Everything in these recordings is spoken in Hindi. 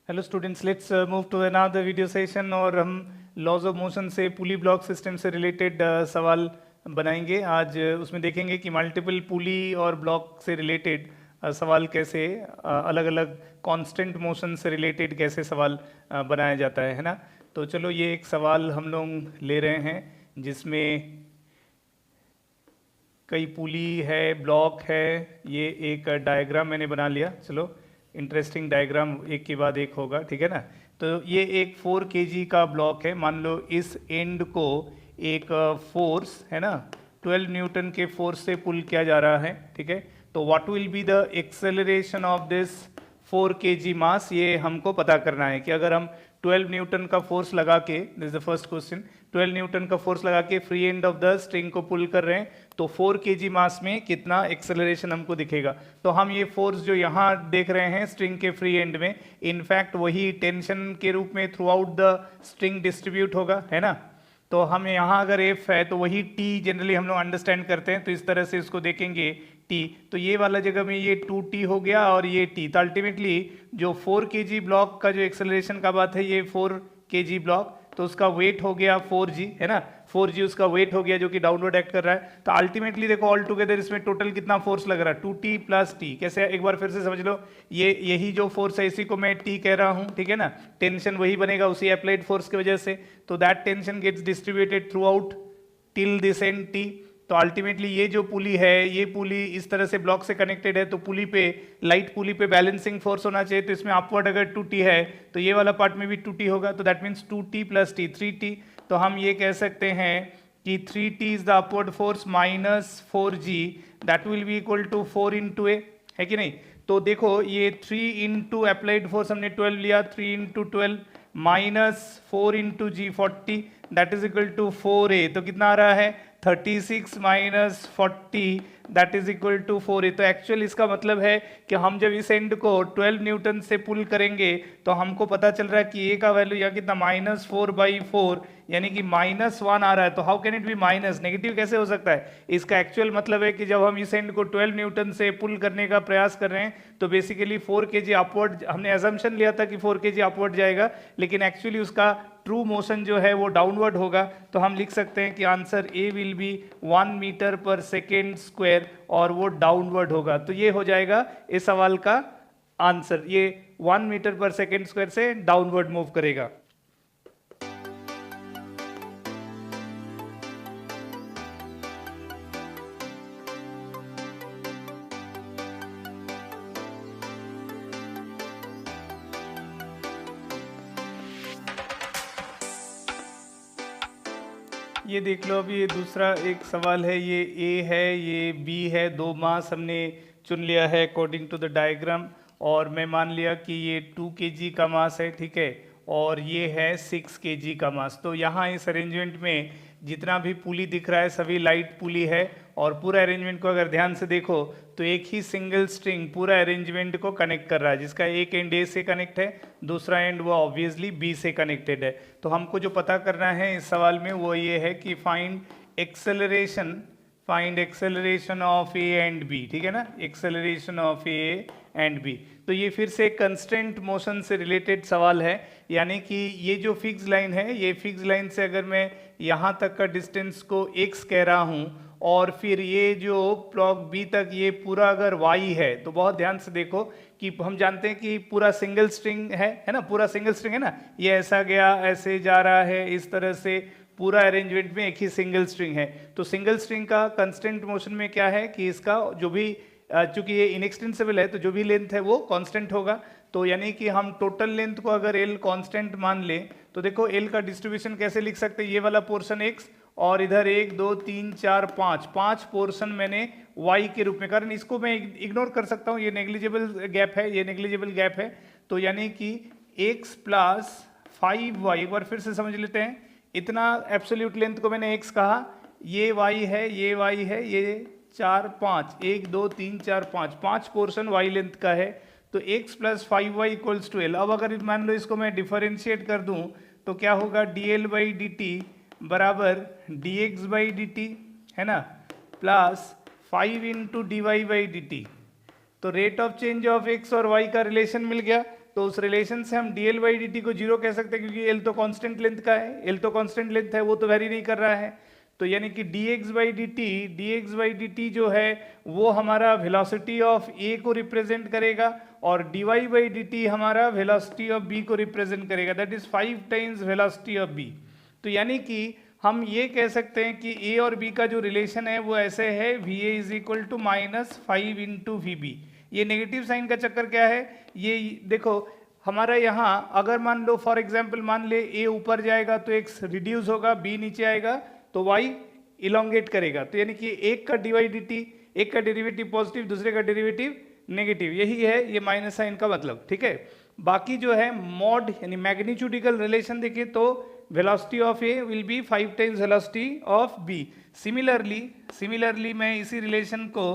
Hello students, let's move to another video session और हम लॉज ऑफ मोशन से पुली ब्लॉक सिस्टम से रिलेटेड सवाल बनाएंगे। आज उसमें देखेंगे कि मल्टीपल पुली और ब्लॉक से रिलेटेड सवाल कैसे अलग अलग कांस्टेंट मोशन से रिलेटेड कैसे सवाल बनाया जाता है ना। तो चलो ये एक सवाल हम लोग ले रहे हैं जिसमें कई पुली है, ब्लॉक है। ये एक डायग्राम मैंने बना लिया। चलो, इंटरेस्टिंग डायग्राम एक के बाद एक होगा, ठीक है ना। तो ये एक 4 kg का ब्लॉक है। मान लो इस एंड को एक फोर्स है ना 12 न्यूटन के फोर्स से पुल किया जा रहा है, ठीक है। तो what will be the acceleration of this 4 kg मास, ये हमको पता करना है कि अगर हम 12 न्यूटन का फोर्स लगा के, this is the first question, 12 Newton का फोर्स लगा के free end of the string को पुल कर रहे हैं तो 4 kg मास में कितना एक्सेलरेशन हमको दिखेगा। तो हम ये फोर्स जो यहाँ देख रहे हैं स्ट्रिंग के फ्री एंड में, इनफैक्ट वही टेंशन के रूप में through out the string distribute होगा, है ना। तो हम यहाँ अगर एफ है तो वही टी जनरली हम लोग अंडरस्टैंड करते हैं, तो इस तरह से इसको देखेंगे टी। तो ये वाला जगह में ये 2t हो गया और ये t। तो अल्टीमेटली जो 4 kg ब्लॉक का जो एक्सेलरेशन का बात है, ये 4 kg ब्लॉक, तो उसका वेट हो गया 4g, है ना। 4g उसका वेट हो गया जो कि डाउनवर्ड एक्ट कर रहा है। तो अल्टीमेटली देखो ऑल टुगेदर इसमें टोटल कितना फोर्स लग रहा है, 2t प्लस t। कैसे, एक बार फिर से समझ लो, ये यही जो फोर्स है इसी को मैं t कह रहा हूं, ठीक है ना। टेंशन वही बनेगा उसी अप्लाइड फोर्स की वजह से। तो that tension gets distributed throughout till this end t। तो अल्टीमेटली ये जो पुली है, ये पुली इस तरह से ब्लॉक से कनेक्टेड है, तो पुली पे, लाइट पुली पे बैलेंसिंग फोर्स होना चाहिए। तो इसमें अपवर्ड अगर 2t है तो ये वाला पार्ट में भी 2t होगा, तो that means 2t plus t 3t। तो हम ये कह सकते हैं कि 3t is the upward force minus 4g, that will be equal to 4 into a, है कि नहीं। तो देखो ये 3 इंटू अप्लाइड फोर्स हमने 12 लिया, 3 into 12 minus 4 into g 40, that is equal to 4a। तो कितना आ रहा है 36 माइनस 40, that is equal to 4a। तो एक्चुअल इसका मतलब है कि हम जब इस एंड को 12 न्यूटन से पुल करेंगे तो हमको पता चल रहा है कि a का वैल्यू यहाँ कितना -4/4, यानी कि -1 आ रहा है। तो how can it be minus, negative कैसे हो सकता है। इसका एक्चुअल मतलब है कि जब हम इस एंड को 12 न्यूटन से पुल करने का प्रयास कर रहे हैं तो बेसिकली 4 kg अपवर्ड, हमने अजम्पशन लिया था कि 4 kg अपवर्ड जाएगा, लेकिन एक्चुअली उसका ट्रू मोशन जो है वो डाउनवर्ड होगा। तो हम लिख सकते हैं कि answer a will be 1 metre पर सेकेंड स्क्वायर और वो डाउनवर्ड होगा। तो ये हो जाएगा इस सवाल का आंसर, ये 1 मीटर पर सेकेंड स्क्वायर से डाउनवर्ड मूव करेगा। ये देख लो, अभी ये दूसरा एक सवाल है, ये ए है, ये बी है, दो मास हमने चुन लिया है अकॉर्डिंग टू द डायग्राम, और मैं मान लिया कि ये 2 kg का मास है, ठीक है, और ये है 6 kg का मास। तो यहाँ इस अरेंजमेंट में जितना भी पुली दिख रहा है सभी लाइट पुली है, और पूरा अरेंजमेंट को अगर ध्यान से देखो तो एक ही सिंगल स्ट्रिंग पूरा अरेंजमेंट को कनेक्ट कर रहा है, जिसका एक एंड ए से कनेक्ट है, दूसरा एंड वो ऑब्वियसली बी से कनेक्टेड है। तो हमको जो पता करना है इस सवाल में वो ये है कि find acceleration of a and b, ठीक है ना, acceleration of a and b. तो ये फिर से कंस्टेंट मोशन से रिलेटेड सवाल है, यानी कि ये जो फिक्स लाइन है, ये फिक्स लाइन से अगर मैं यहाँ तक का डिस्टेंस को x कह रहा हूँ और फिर ये जो ब्लॉक बी तक ये पूरा अगर y है, तो बहुत ध्यान से देखो कि हम जानते हैं कि पूरा सिंगल स्ट्रिंग है ना, पूरा सिंगल स्ट्रिंग है ना, ये ऐसा गया ऐसे जा रहा है, इस तरह से पूरा अरेंजमेंट में एक ही सिंगल स्ट्रिंग है। तो सिंगल स्ट्रिंग का कंस्टेंट मोशन में क्या है कि इसका जो भी, चूंकि ये इनएक्सटेंसिबल है तो जो भी लेंथ है वो कांस्टेंट होगा। तो यानी कि हम टोटल लेंथ को अगर l कांस्टेंट मान लें तो देखो l का डिस्ट्रीब्यूशन कैसे लिख सकते हैं, ये वाला पोर्शन x और इधर 1 2 3 4 5 पोर्शन मैंने y के रूप में, कारण इसको मैं इग्नोर कर सकता हूँ, ये नेग्लिजिबल गैप है, ये नेग्लिजिबल गैप है। तो यानी कि x प्लस 5y, एक बार फिर से समझ लेते हैं, इतना एब्सोल्यूट लेंथ को मैंने x कहा, ये y है, ये y है, ये 4 5, 1 2 3 4 5 पोर्शन y लेंथ का है। तो x plus 5y equals to l। अब अगर मान लो इसको मैं डिफरेंशिएट कर दूं तो क्या होगा, dl बाई डी टी बराबर dx बाई डी टी, है ना, plus 5 into d y by d t. तो rate of change of x और y का रिलेशन मिल गया। तो उस रिलेशन से हम dl बाई dt को जीरो कह सकते हैं, क्योंकि l तो कांस्टेंट लेंथ का है, l तो कांस्टेंट लेंथ है, वो तो वेरी नहीं कर रहा है। तो यानी कि dx बाई dt जो है वो हमारा वेलोसिटी ऑफ a को रिप्रेजेंट करेगा, और dy बाई dt हमारा वेलोसिटी ऑफ b को रिप्रेजेंट करेगा, that is 5 times velocity of b। तो यानी कि हम ये कह सकते हैं कि a और b का जो रिलेशन है वो ऐसे है, va is equal to -5 into v. ये नेगेटिव साइन का चक्कर क्या है, ये देखो हमारा यहाँ अगर मान लो फॉर एग्जाम्पल मान ले a ऊपर जाएगा तो x रिड्यूस होगा, b नीचे आएगा तो y इलोंगेट करेगा। तो यानी कि एक का dy dt, एक का डेरिवेटिव पॉजिटिव, दूसरे का डेरिवेटिव नेगेटिव, यही है ये माइनस साइन का मतलब, ठीक है। बाकी जो है मॉड यानी मैग्नीट्यूडिकल रिलेशन देखें तो velocity of a will be 5 times velocity of b. Similarly मैं इसी रिलेशन को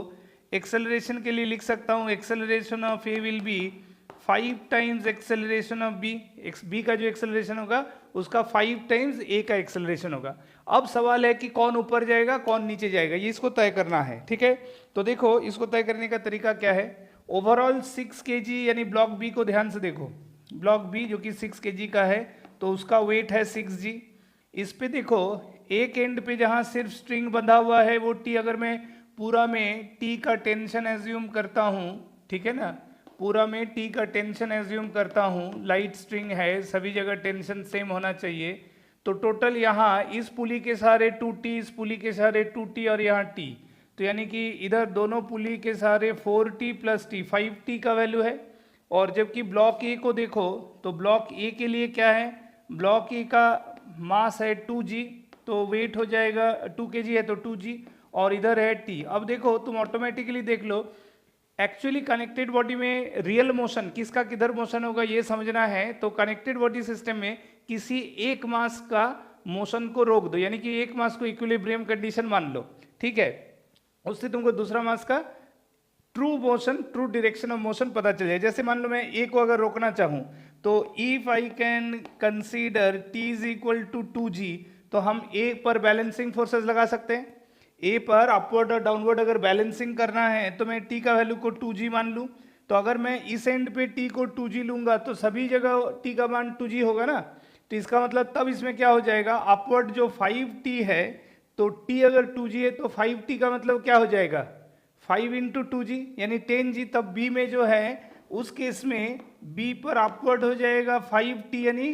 एक्सेलरेशन के लिए लिख सकता हूँ, acceleration of a will be 5 times acceleration of b. B का जो एक्सेलरेशन होगा उसका 5 टाइम्स ए का एक्सेलरेशन होगा। अब सवाल है कि कौन ऊपर जाएगा कौन नीचे जाएगा, ये इसको तय करना है, ठीक है। तो देखो इसको तय करने का तरीका क्या है, ओवरऑल 6 kg यानी ब्लॉक बी को ध्यान से देखो, ब्लॉक बी जो कि 6 kg का है तो उसका वेट है 6g। इस पे देखो एक एंड पे जहां सिर्फ स्ट्रिंग बंधा हुआ है वो टी, अगर मैं पूरा में टी का टेंशन एज्यूम करता हूं, ठीक है ना, पूरा में टी का टेंशन एज्यूम करता हूं, लाइट स्ट्रिंग है, सभी जगह टेंशन सेम होना चाहिए, तो टोटल यहाँ इस पुली के सहारे 2t, इस पुली के सहारे 2t और यहाँ t, तो यानी कि इधर दोनों पुली के सहारे 4t प्लस t 5t का वैल्यू है। और जबकि ब्लॉक ए को देखो तो ब्लॉक ए के लिए क्या है, ब्लॉक ए का मास है 2g, तो वेट हो जाएगा 2 kg है तो 2g, और इधर है t। अब देखो तुम ऑटोमेटिकली देख लो, एक्चुअली कनेक्टेड बॉडी में रियल मोशन किसका किधर मोशन होगा ये समझना है, तो कनेक्टेड बॉडी सिस्टम में किसी एक मास का मोशन को रोक दो, यानी कि एक मास को इक्विलिब्रियम कंडीशन मान लो, ठीक है, उससे तुमको दूसरा मास का true motion, true direction of motion पता चल जाए। जैसे मान लो मैं ए को अगर रोकना चाहूं तो if I can consider t is equal to 2g, तो हम ए पर बैलेंसिंग फोर्सेस लगा सकते हैं। ए पर अपवर्ड और डाउनवर्ड अगर बैलेंसिंग करना है तो मैं टी का वैल्यू को 2g मान लूं, तो अगर मैं इस एंड पे टी को 2g लूंगा तो सभी जगह टी का मान 2g होगा ना, तो इसका मतलब तब इसमें क्या हो जाएगा, अपवर्ड जो 5t है तो t अगर 2g है तो 5t का मतलब क्या हो जाएगा 5 इंटू 2g यानी 10g। तब b में जो है उस केस में b पर अपवर्ड हो जाएगा 5t यानी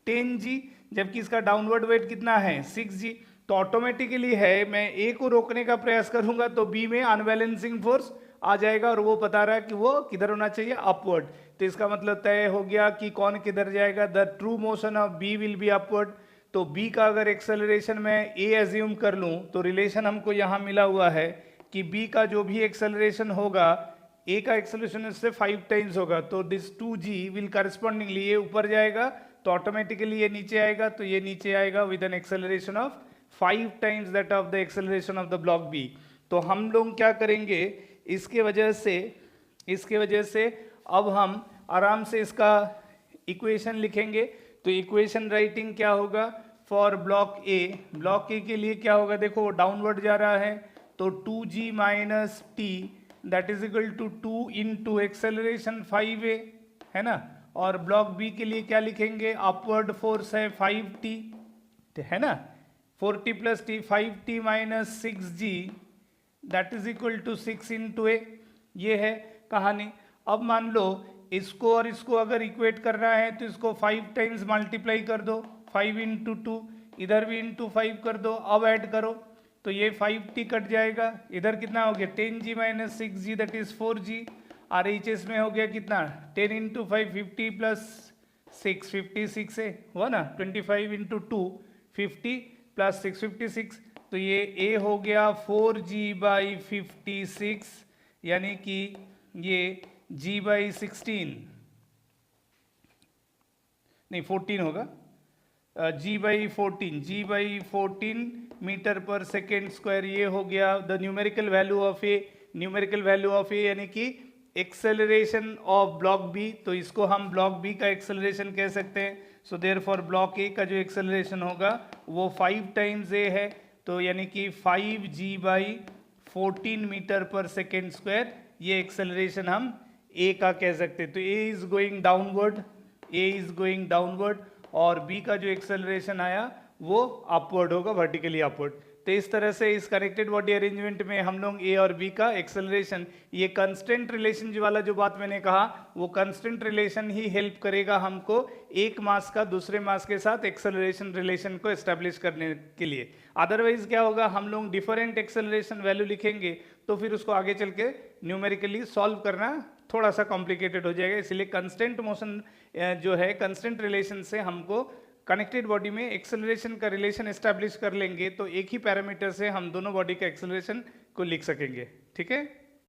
10g, जबकि इसका डाउनवर्ड वेट कितना है 6g। तो ऑटोमेटिकली है मैं a को रोकने का प्रयास करूंगा तो b में अनबैलेंसिंग फोर्स आ जाएगा, और वो बता रहा है कि वो किधर होना चाहिए अपवर्ड। तो इसका मतलब तय हो गया कि कौन किधर जाएगा, the true motion of b will be upward. तो b का अगर एक्सेलरेशन मैं a एज्यूम कर लूं तो रिलेशन हमको यहाँ मिला हुआ है कि b का जो भी एक्सेलरेशन होगा a का एक्सेलरेशन इससे 5 टाइम्स होगा, तो दिस 2g विल करस्पॉन्डिंगली ये ऊपर जाएगा तो ऑटोमेटिकली ये नीचे आएगा, तो ये नीचे आएगा with an acceleration of 5 times that of the acceleration of the block b. तो हम लोग क्या करेंगे, इसके वजह से अब हम आराम से इसका इक्वेशन लिखेंगे। तो इक्वेशन राइटिंग क्या होगा फॉर ब्लॉक ए के लिए क्या होगा, देखो वो डाउनवर्ड जा रहा है तो 2g minus t that is equal to 2 into acceleration 5a है ना, और ब्लॉक बी के लिए क्या लिखेंगे, अपवर्ड फोर्स है 5t है ना, 4t plus t 5t minus 6g that is equal to 6 into a. ये है कहानी। अब मान लो इसको और इसको अगर इक्वेट करना है तो इसको 5 टाइम्स मल्टीप्लाई कर दो, 5 इंटू 2, इधर भी इंटू 5 कर दो, अब ऐड करो तो ये 5t कट जाएगा, इधर कितना हो गया 10g minus 6g that is 4g, R H S में हो गया कितना 10 इंटू 5 50 प्लस 6 56 है हुआ ना, 25 इंटू 2 50 प्लस 6 56, तो ये a हो गया 4g बाई 56 यानी कि ये g बाई 16 नहीं 14 होगा, g बाई 14 मीटर पर सेकेंड स्क्वायर, ये हो गया द न्यूमेरिकल वैल्यू ऑफ ए यानी कि एक्सेलरेशन ऑफ ब्लॉक बी। तो इसको हम ब्लॉक बी का एक्सेलरेशन कह सकते हैं। सो देयरफॉर ब्लॉक ए का जो एक्सेलरेशन होगा वो 5 टाइम्स ए है, तो यानी कि 5g बाई 14 मीटर पर सेकेंड स्क्वायर, ये एक्सेलरेशन हम ए का कह सकते हैं, तो a is going downward, a is going downward, और बी का जो एक्सेलरेशन आया वो अपवर्ड होगा, वर्टिकली अपवर्ड। तो इस तरह से इस कनेक्टेड बॉडी अरेंजमेंट में हम लोग ए और बी का एक्सेलरेशन, ये कंस्टेंट रिलेशन जो वाला जो बात मैंने कहा, वो कंस्टेंट रिलेशन ही हेल्प करेगा हमको एक मास का दूसरे मास के साथ एक्सेलरेशन रिलेशन को एस्टेब्लिश करने के लिए। अदरवाइज क्या होगा, हम लोग डिफरेंट एक्सेलरेशन वैल्यू लिखेंगे तो फिर उसको आगे चल के न्यूमेरिकली सॉल्व करना थोड़ा सा कॉम्प्लिकेटेड हो जाएगा। इसलिए कंस्टेंट मोशन जो है, कंस्टेंट रिलेशन से हमको कनेक्टेड बॉडी में एक्सेलरेशन का रिलेशन एस्टैब्लिश कर लेंगे तो एक ही पैरामीटर से हम दोनों बॉडी का एक्सेलरेशन को लिख सकेंगे। ठीक है।